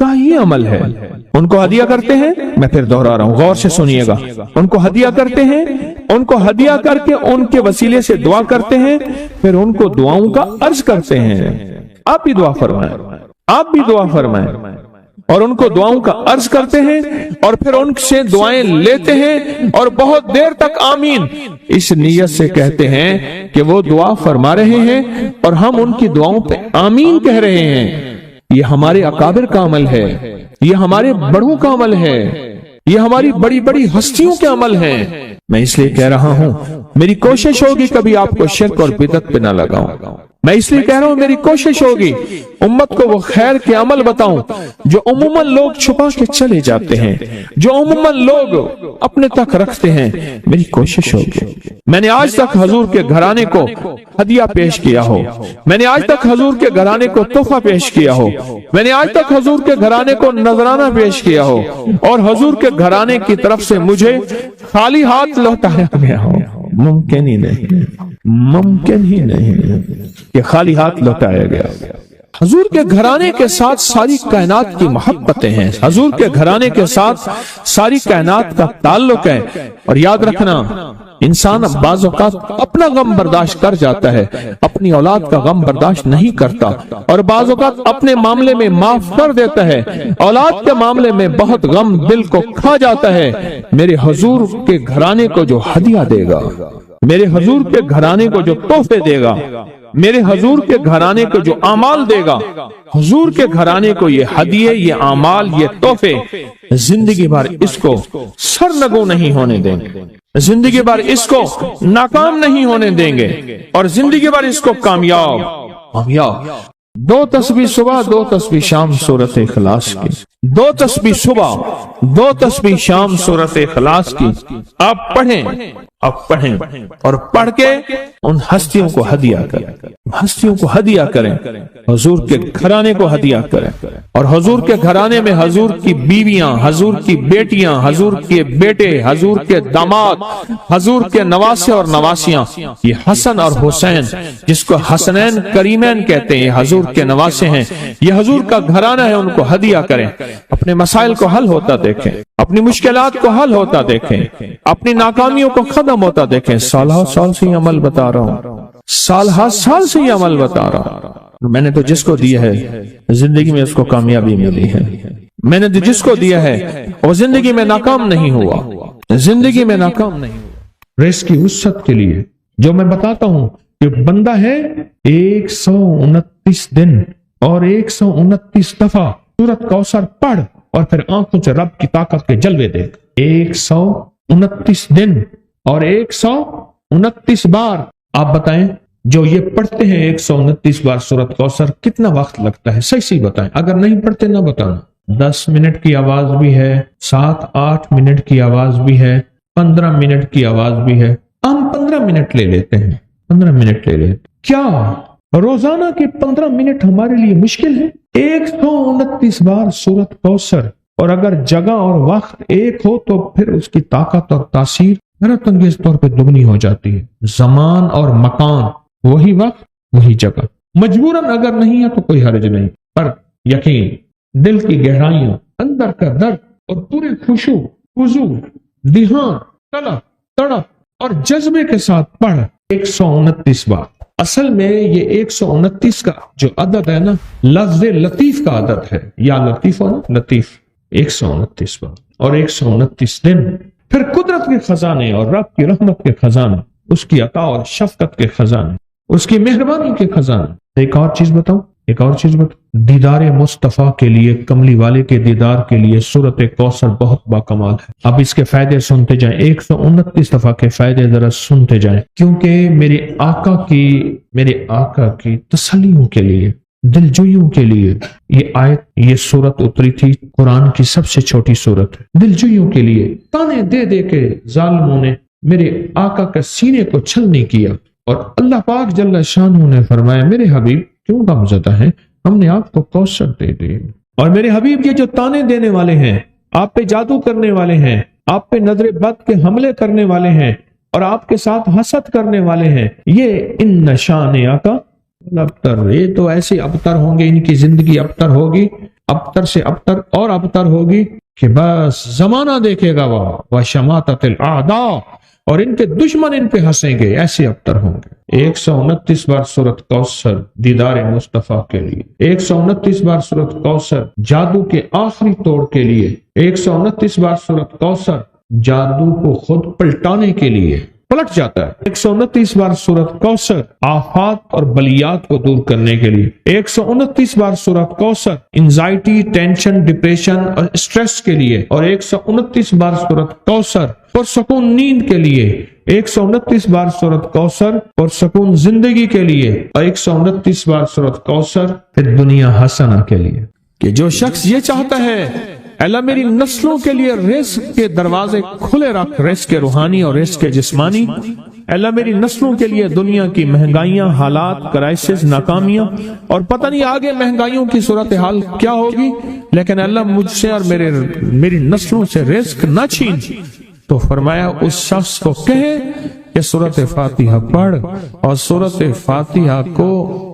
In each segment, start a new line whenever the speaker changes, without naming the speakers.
کا ہی عمل ہے۔ ان کو ہدیہ کرتے ہیں، میں پھر دوہرا رہا ہوں، غور سے سنیے گا، ان کو ہدیہ کرتے ہیں، ان کو ہدیہ کر کے ان کے وسیلے سے دعا کرتے ہیں، پھر ان کو دعاؤں کا عرض کرتے ہیں۔ آپ بھی دعا فرمائیں، آپ بھی دعا فرمائیں، اور ان کو دعاؤں کا عرض کرتے ہیں، اور پھر ان سے دعائیں لیتے ہیں، اور بہت دیر تک آمین اس نیت سے کہتے ہیں کہ وہ دعا فرما رہے ہیں اور ہم ان کی دعاؤں پہ آمین کہہ رہے ہیں۔ یہ ہمارے اکابر کا عمل ہے، یہ ہمارے بڑوں کا عمل ہے، یہ ہماری بڑی بڑی ہستیوں کے عمل ہیں۔ میں اس لیے کہہ رہا ہوں، میری کوشش ہوگی کبھی آپ کو شرک اور بدعت پہ نہ لگاؤں۔ میں اس لیے کہہ رہا ہوں، میری کوشش ہوگی امت کو وہ خیر کے عمل بتاؤں جو عموماً لوگ چھپا کے چلے جاتے ہیں، جو عموماً لوگ اپنے تک رکھتے ہیں۔ میری کوشش ہوگی، میں نے آج تک حضور کے گھرانے کو ہدیہ پیش کیا ہو، میں نے آج تک حضور کے گھرانے کو تحفہ پیش کیا ہو، میں نے آج تک حضور کے گھرانے کو نذرانہ پیش کیا ہو، اور حضور کے گھرانے کی طرف سے مجھے خالی ہاتھ لوٹایا گیا ہو۔ ممکن ہی نہیں، ممکن ہی نہیں کہ خالی ہاتھ لوٹایا گیا۔ حضور کے گھرانے کے ساتھ ساری کائنات کی محبتیں ہیں، حضور کے گھرانے کے ساتھ ساری کائنات کا تعلق ہے۔ اور یاد رکھنا، انسان بعض اوقات اپنا غم برداشت کر جاتا ہے، اپنی اولاد کا غم برداشت نہیں کرتا، اور بعض اوقات اپنے معاملے میں معاف کر دیتا ہے، اولاد کے معاملے میں بہت غم دل کو کھا جاتا ہے۔ میرے حضور کے گھرانے کو جو ہدیہ دے گا، میرے حضور کے گھرانے کو جو تحفے دے گا، میرے حضور کے گھرانے کو جو اعمال دے گا، حضور کے گھرانے کو یہ ہدیے، یہ اعمال، یہ تحفے زندگی بھر اس کو سرنگوں نہیں ہونے دیں گے، زندگی بھر اس کو ناکام نہیں ہونے دیں گے، اور زندگی بھر اس کو کامیاب۔ دو تسبیح صبح، دو تسبیح شام سورۃ اخلاص کی، دو تسبیح صبح، دو تسبیح شام سورۃ اخلاص کی آپ پڑھیں، آپ پڑھیں، اور پڑھ کے ان ہستیوں کو ہدیہ کریں، ہستیوں کو ہدیہ کریں، حضور کے گھرانے کو ہدیہ کریں، اور حضور کے گھرانے میں حضور کی بیویاں، حضور کی بیٹیاں، حضور کے بیٹے، حضور کے داماد، حضور کے نواسے اور نواسیاں، یہ حسن اور حسین جس کو حسنین کریمین کہتے ہیں، حضور کے نواسے ہیں، یہ حضور کا گھرانہ ہے، ان کو ہدیہ کریں۔ اپنے مسائل کو حل ہوتا دیکھیں، اپنی مشکلات کو حل ہوتا دیکھیں، اپنی ناکامیوں کو ختم ہوتا دیکھیں۔ سال سے یہ عمل بتا رہا ہوں، سال سے یہ عمل بتا رہا ہوں۔ میں نے تو جس کو دیا ہے زندگی میں اس کو کامیابی ملی ہے، میں نے جس کو دیا ہے وہ زندگی میں ناکام نہیں ہوا، زندگی میں ناکام نہیں ہوا۔ رزق کی وسعت کے لیے جو میں بتاتا ہوں کہ بندہ ہے 129 دن اور 129 دفعہ سورۃ کوثر پڑھ، اور پھر آنکھوں سے رب کی طاقت کے جلوے دیکھ۔ 129 دن اور 129 بار آپ بتائیں، جو یہ پڑھتے ہیں 129 بار سورۃ کوثر، کتنا وقت لگتا ہے؟ صحیح بتائیں، اگر نہیں پڑھتے نہ بتانا۔ 10 منٹ کی آواز بھی ہے، 7-8 منٹ کی آواز بھی ہے، 15 منٹ کی آواز بھی ہے، ہم 15 منٹ لے لیتے ہیں، 15 منٹ لے لیتے۔ کیا روزانہ کے 15 منٹ ہمارے لیے مشکل ہے؟ 129 بار سورۃ کوثر، اور اگر جگہ اور وقت ایک ہو تو پھر اس کی طاقت اور تاثیر حیرت انگیز طور پہ دگنی ہو جاتی ہے۔ زمان اور مکان، وہی وقت وہی جگہ، مجبوراً اگر نہیں ہے تو کوئی حرج نہیں، پر یقین، دل کی گہرائیاں، اندر کا درد، اور پورے خشوع، خضوع، دھیان، طلب، تڑپ اور جذبے کے ساتھ پڑھ 129 بار۔ اصل میں یہ 129 کا جو عدد ہے نا، لفظ لطیف کا عدد ہے، یا لطیف ہو نا، لطیف، 129 بار اور 129 دن۔ پھر قدرت کے خزانے اور رب کی رحمت کے خزانے، اس کی عطا اور شفقت کے خزانے، اس کی مہربانی کے خزانے۔ ایک اور چیز بتاؤں، دیدار مصطفیٰ کے لیے، کملی والے کے دیدار کے لیے سورۃ کوثر بہت باکمال ہے۔ اب اس کے فائدے سنتے جائیں، 129 دفعہ کے فائدے ذرا سنتے جائیں، کیونکہ میرے آقا کی تسلیوں کے لیے، دلجوئیوں کے لیے یہ آیت، یہ سورت اتری تھی۔ قرآن کی سب سے چھوٹی سورت ہے۔ دلجوئیوں کے لیے تانے دے دے کے ظالموں نے میرے آقا کے سینے کو چھلنی کیا، اور اللہ پاک جل شانہ نے فرمایا، میرے حبیب کیوں غمزدہ ہیں، ہم نے آپ کو کوثر دے دی۔ اور میرے حبیب یہ جو تانے دینے والے ہیں، آپ پہ جادو کرنے والے ہیں، آپ پہ نظر بد کے حملے کرنے والے ہیں، اور آپ کے ساتھ حسد کرنے والے ہیں، یہ ان نشان آقا ابتر، یہ تو ایسے ابتر ہوں گے، ان کی زندگی ابتر ہوگی، ابتر سے ابتر اور ابتر ہوگی کہ بس زمانہ دیکھے گا وہ وشماتت الاعداء، اور ان کے دشمن ان پہ ہنسیں گے، ایسے ابتر ہوں گے۔ 129 بار سورۃ کوثر دیدار مصطفیٰ کے لیے، 129 بار سورۃ کوثر جادو کے آخری توڑ کے لیے، 129 بار سورۃ کوثر جادو کو خود پلٹانے کے لیے، پلٹ جاتا ہے۔ 129 بار سورۃ کوثر آفات اور بلیات کو دور کرنے کے لیے، 129 بار سورۃ کوثر انزائٹی، ٹینشن، ڈپریشن اور اسٹریس کے لیے، اور 129 بار سورۃ کوثر پرسکون نیند کے لیے، 129 بار سورۃ کوثر پرسکون زندگی کے لیے، اور 129 بار سورۃ کوثر پھر دنیا حسنہ کے لیے۔ کہ جو شخص یہ چاہتا ہے اللہ میری نسلوں کے لیے رزق کے دروازے کھلے رکھ، رزق روحانی اور رزق جسمانی، اللہ میری نسلوں کے لیے دنیا کی مہنگائیاں، حالات، کرائسس، ناکامیاں، اور پتہ نہیں آگے مہنگائیوں کی صورتحال کیا ہوگی، لیکن اللہ مجھ سے اور میری نسلوں سے رزق نہ چھین، تو فرمایا اس شخص کو کہے کہ سورۃ فاتحہ پڑھ، اور سورۃ فاتحہ کو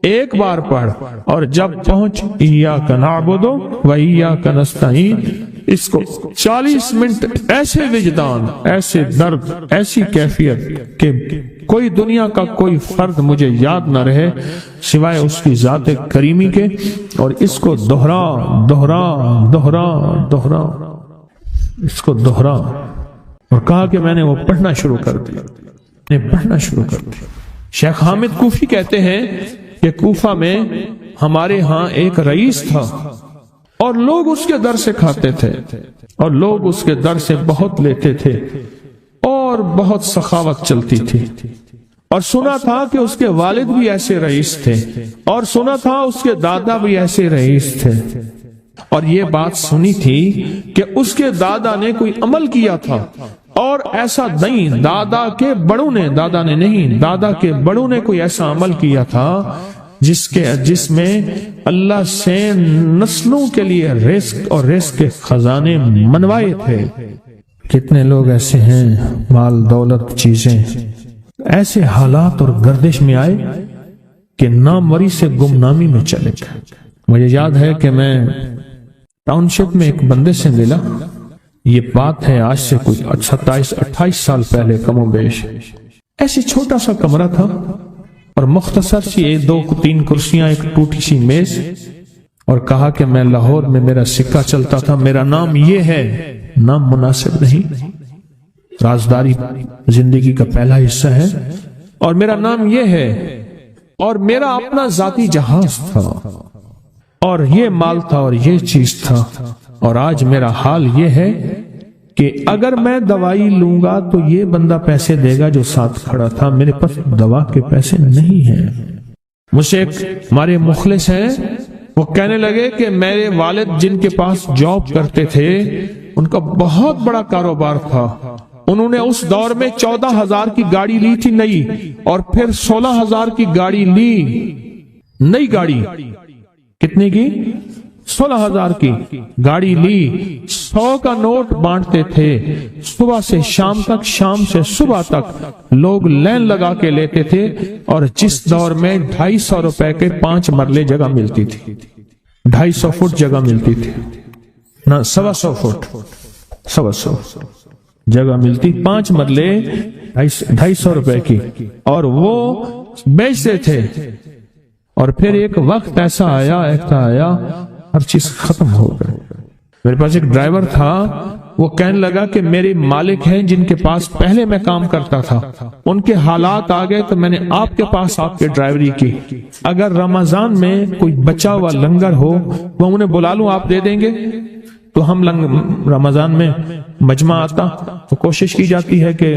ایک بار پڑھ، اور جب پہنچ ایاک نعبد و ایاک نستعین، اس کو 40 منٹ ایسے وجدان، ایسے درد، ایسی کیفیت کہ کوئی دنیا کا کوئی فرد مجھے یاد نہ رہے سوائے اس کی ذات کریمی کے، اور اس کو دوہرا دوہرا دوہرا دوہرا، اس کو دوہرا، اور کہا کہ میں نے وہ پڑھنا شروع کر دیا۔ شیخ حامد کوفی کہتے ہیں کہ کوفہ میں ہمارے ہاں ایک رئیس تھا، اور لوگ اس کے در سے کھاتے تھے، اور لوگ اس کے در سے بہت لیتے تھے، اور بہت سخاوت چلتی تھی، اور سنا تھا کہ اس کے والد بھی ایسے رئیس تھے، اور سنا تھا اس کے دادا بھی ایسے رئیس تھے، اور یہ بات سنی تھی کہ اس کے دادا نے کوئی عمل کیا تھا، اور ایسا نہیں، دادا کے بڑوں نے کوئی ایسا عمل کیا تھا جس میں اللہ سے نسلوں کے لیے رزق اور رزق کے خزانے منوائے تھے۔ کتنے لوگ ایسے ہیں، مال دولت چیزیں، ایسے حالات اور گردش میں آئے کہ ناموری سے گمنامی میں چلے گئے۔ مجھے یاد ہے کہ میں ٹاؤن شپ میں ایک بندے سے ملا، یہ بات ہے آج سے کوئی 27-28 سال پہلے کم و بیش، ایسے چھوٹا سا کمرہ تھا، اور مختصر سی 2-3 کرسیاں، ایک ٹوٹی سی میز، اور کہا کہ میں لاہور میں میرا سکہ چلتا تھا، میرا نام یہ ہے، نام مناسب نہیں، رازداری زندگی کا پہلا حصہ ہے، اور میرا نام یہ ہے، اور میرا اپنا ذاتی جہاز تھا، اور یہ مال تھا، اور یہ چیز تھا، اور آج میرا حال یہ ہے کہ اگر میں دوائی لوں گا تو یہ بندہ پیسے دے گا جو ساتھ کھڑا تھا، میرے پاس دوا کے پیسے نہیں ہیں۔ مجھ سے ایک ہمارے مخلص ہیں، وہ کہنے لگے کہ میرے والد جن کے پاس جاب کرتے تھے، ان کا بہت بڑا کاروبار تھا، انہوں نے اس دور میں 14,000 کی گاڑی لی تھی نئی، اور پھر 16,000 کی گاڑی لی، نئی گاڑی، کتنے کی؟ 16,000 کی گاڑی لی، 100 کا نوٹ بانٹتے تھے، صبح سے شام تک، شام سے صبح تک لوگ لین لگا کے لیتے تھے، اور جس دور میں 250 روپے کے 5 مرلے جگہ ملتی تھی، 250 فٹ جگہ ملتی تھی، نہ 125 فٹ، 125 جگہ ملتی، 5 مرلے 250 روپے کی، اور وہ بیچتے تھے۔ اور پھر ایک وقت ایسا آیا ہر چیز ختم ہو گئی۔ میرے پاس ایک ڈرائیور تھا، وہ کہنے لگا کہ میرے مالک ہیں جن کے پاس پہلے میں کام کرتا تھا، ان کے حالات آ گئے تو میں نے آپ کے پاس آپ کے ڈرائیوری کی، اگر رمضان میں کوئی بچا ہوا لنگر ہو وہ انہیں بلا لوں، آپ دے دیں گے؟ تو ہم رمضان میں مجمع آتا تو کوشش کی جاتی ہے کہ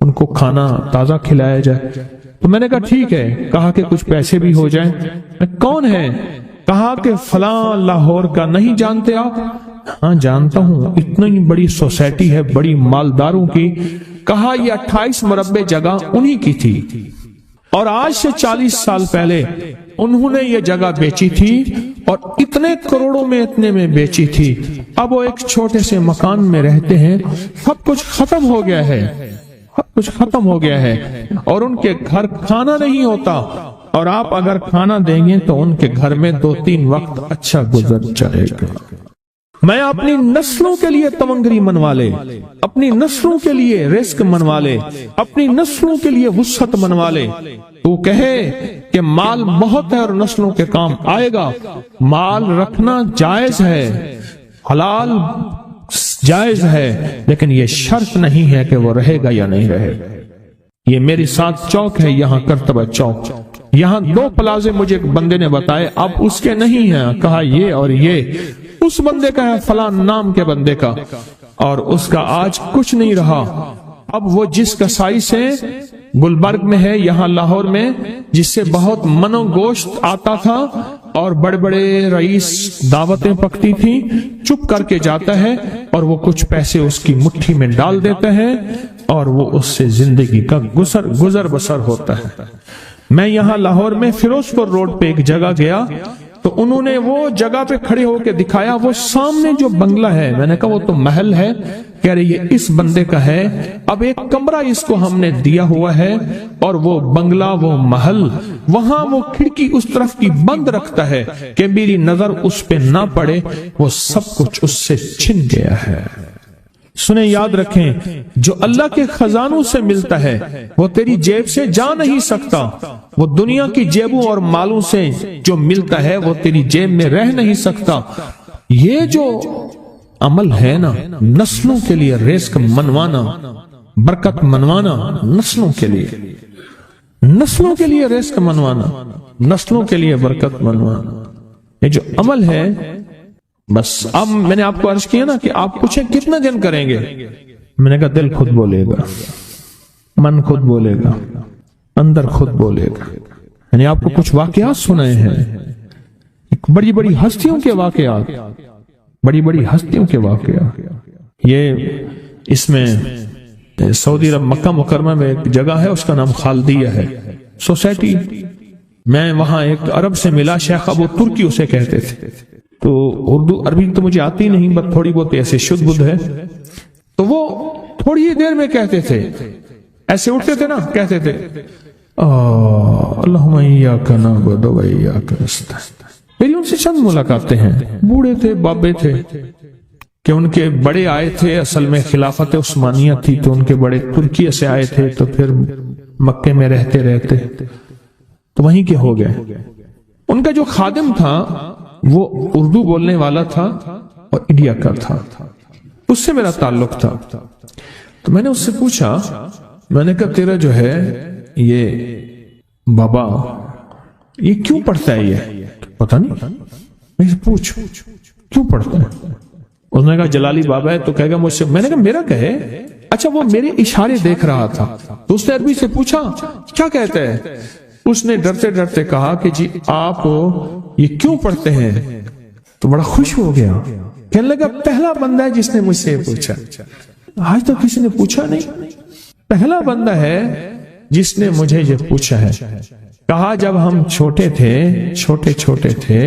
ان کو کھانا تازہ کھلایا جائے، تو میں نے کہا ٹھیک ہے، کہا کہ کچھ پیسے بھی ہو جائیں۔ کون ہے؟ کہا کہ فلاں لاہور کا، نہیں جانتے آپ؟ ہاں جانتا ہوں، اتنی بڑی سوسائٹی ہے، بڑی مالداروں کی۔ کہا یہ 28 مربع جگہ انہی کی تھی، اور آج سے 40 سال پہلے انہوں نے یہ جگہ بیچی تھی، اور اتنے کروڑوں میں اتنے میں بیچی تھی۔ اب وہ ایک چھوٹے سے مکان میں رہتے ہیں، سب کچھ ختم ہو گیا ہے، سب کچھ ختم ہو گیا ہے، اور ان کے گھر کھانا نہیں ہوتا، اور آپ اگر کھانا دیں گے تو ان کے گھر میں 2-3 وقت اچھا گزر جائے گا۔ میں اپنی نسلوں کے لیے تمنگری منوا لے، اپنی نسلوں کے لیے رزق منوا لے، اپنی نسلوں کے لیے وسعت منوا لے۔ تو کہے کہ مال بہت ہے اور نسلوں کے کام آئے گا، مال رکھنا جائز ہے، حلال جائز ہے، لیکن یہ شرط نہیں ہے کہ وہ رہے گا یا نہیں رہے گا۔ یہ میری ساتھ چوک ہے، یہاں کرتبہ چوک، یہاں 2 پلازے مجھے ایک بندے نے بتائے، اب اس کے نہیں ہیں، کہا یہ اور یہ اس بندے کا ہے، فلاں نام کے بندے کا، اور اس کا آج کچھ نہیں رہا۔ اب وہ جس کسائی سے گلبرگ میں ہے، یہاں لاہور میں، جس سے بہت من و گوشت آتا تھا اور بڑے بڑے رئیس دعوتیں پکتی تھی، چپ کر کے جاتا ہے اور وہ کچھ پیسے اس کی مٹھی میں ڈال دیتا ہے اور وہ اس سے زندگی کا گزر بسر ہوتا ہے۔ میں یہاں لاہور میں فیروز پور روڈ پہ ایک جگہ گیا تو انہوں نے وہ جگہ پہ کھڑے ہو کے دکھایا، وہ سامنے جو بنگلہ ہے، میں نے کہا وہ تو محل ہے، کہہ رہے یہ اس بندے کا ہے، اب ایک کمرہ اس کو ہم نے دیا ہوا ہے اور وہ بنگلہ، وہ محل، وہاں وہ کھڑکی اس طرف کی بند رکھتا ہے کہ میری نظر اس پہ نہ پڑے، وہ سب کچھ اس سے چھن گیا ہے۔ سنیں، یاد رکھیں، جو اللہ کے خزانوں سے ملتا ہے وہ تیری جیب سے جا نہیں سکتا، وہ دنیا کی جیبوں اور مالوں سے جو ملتا ہے وہ تیری جیب میں رہ نہیں سکتا۔ یہ جو عمل ہے نا، نسلوں کے لیے رزق منوانا، برکت منوانا، نسلوں کے لیے رزق منوانا، نسلوں کے لیے برکت منوانا، یہ جو عمل ہے، بس اب میں نے آپ کو عرض کیا نا کہ آپ پوچھیں کتنا دن کریں گے، میں نے کہا دل خود بولے گا، من خود بولے گا، اندر خود بولے گا۔ یعنی آپ کو کچھ واقعات سنائے ہیں، بڑی بڑی ہستیوں کے واقعات، بڑی بڑی ہستیوں کے واقعات۔ یہ اس میں سعودی عرب مکہ مکرمہ میں ایک جگہ ہے، اس کا نام خالدیہ ہے سوسائٹی۔ میں وہاں ایک عرب سے ملا، شیخ ابو ترکی اسے کہتے تھے، تو اردو عربی تو مجھے آتی نہیں، بس تھوڑی بہت ایسے شدھ بدھ ہے، تو وہ تھوڑی ہی دیر میں کہتے تھے، ایسے اٹھتے تھے نا، کہتے تھے اللہم ایاک نعبد و ایاک نستعین۔ میری ان سے چند ملاقاتیں ہیں، بوڑھے تھے، بابے تھے، کہ ان کے بڑے آئے تھے، اصل میں خلافت عثمانیہ تھی تو ان کے بڑے ترکیہ سے آئے تھے، تو پھر مکے میں رہتے تو وہیں کے ہو گئے۔ ان کا جو خادم تھا وہ اردو بولنے والا تھا اور انڈیا کا تھا، اس سے میرا تعلق تھا۔ تو میں نے اس سے پوچھا، میں نے کہا تیرا جو ہے یہ بابا یہ کیوں پڑھتا ہے؟ یہ پتہ نہیں، میں سے پوچھ کیوں پڑھتا ہے؟ اس نے کہا جلالی بابا ہے تو کہے گا مجھ سے۔ میں نے کہا میرا کہے؟ اچھا، وہ میرے اشارے دیکھ رہا تھا، تو اس نے عربی سے پوچھا کیا کہتا ہے؟ اس نے ڈرتے ڈرتے کہا کہ جی آپ یہ کیوں پڑھتے ہیں؟ تو بڑا خوش ہو گیا، کہنے لگا پہلا بندہ ہے جس نے مجھ سے پوچھا، آج تک کسی نے پوچھا نہیں، پہلا بندہ ہے جس نے مجھے یہ پوچھا ہے۔ کہا جب ہم چھوٹے تھے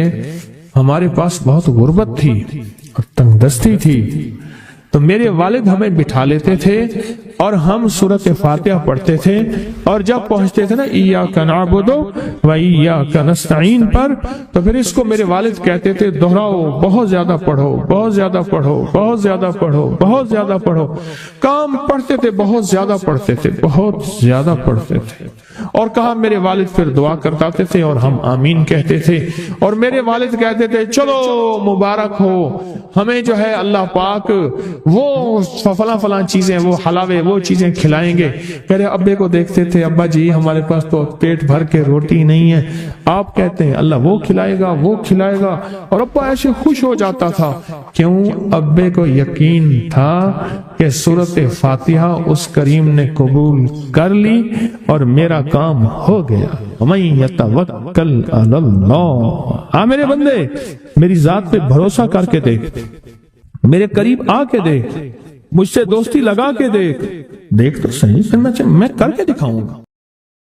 ہمارے پاس بہت غربت تھی اور تنگ دستی تھی، تو میرے والد ہمیں بٹھا لیتے تھے اور ہم سورۃ فاتحہ پڑھتے تھے، اور جب پہنچتے تھے نا ایاک نعبد و ایاک نستعین پر، تو پھر اس کو میرے والد کہتے تھے دہراؤ، بہت زیادہ پڑھو، بہت زیادہ پڑھو، بہت زیادہ پڑھو، بہت زیادہ پڑھو۔ کام پڑھتے تھے، بہت زیادہ پڑھتے تھے، بہت زیادہ پڑھتے تھے۔ اور کہا میرے والد پھر دعا کرتے تھے اور ہم آمین کہتے تھے، اور میرے والد کہتے تھے چلو مبارک ہو، ہمیں جو ہے اللہ پاک وہ فلاں چیزیں، وہ حلاوے، وہ چیزیں کھلائیں گے۔ کہہ رہے ابے کو دیکھتے تھے، ابا جی ہمارے پاس تو پیٹ بھر کے روٹی نہیں ہے، آپ کہتے ہیں اللہ وہ کھلائے گا، وہ کھلائے گا، اور ابا ایسے خوش ہو جاتا تھا۔ کیوں؟ ابے کو یقین تھا کہ سورۃ فاتحہ اس کریم نے قبول کر لی اور میرا کام ہو گیا۔ وَمَن يَتَوَكَّلْ عَلَى اللَّهِ۔ ہاں میرے بندے، میری ذات پہ بھروسہ کر کے دیکھ، میرے قریب آ کے دیکھ، مجھ سے دوستی لگا کے دیکھ تو صحیح، پھر میں کر کے دکھاؤں گا۔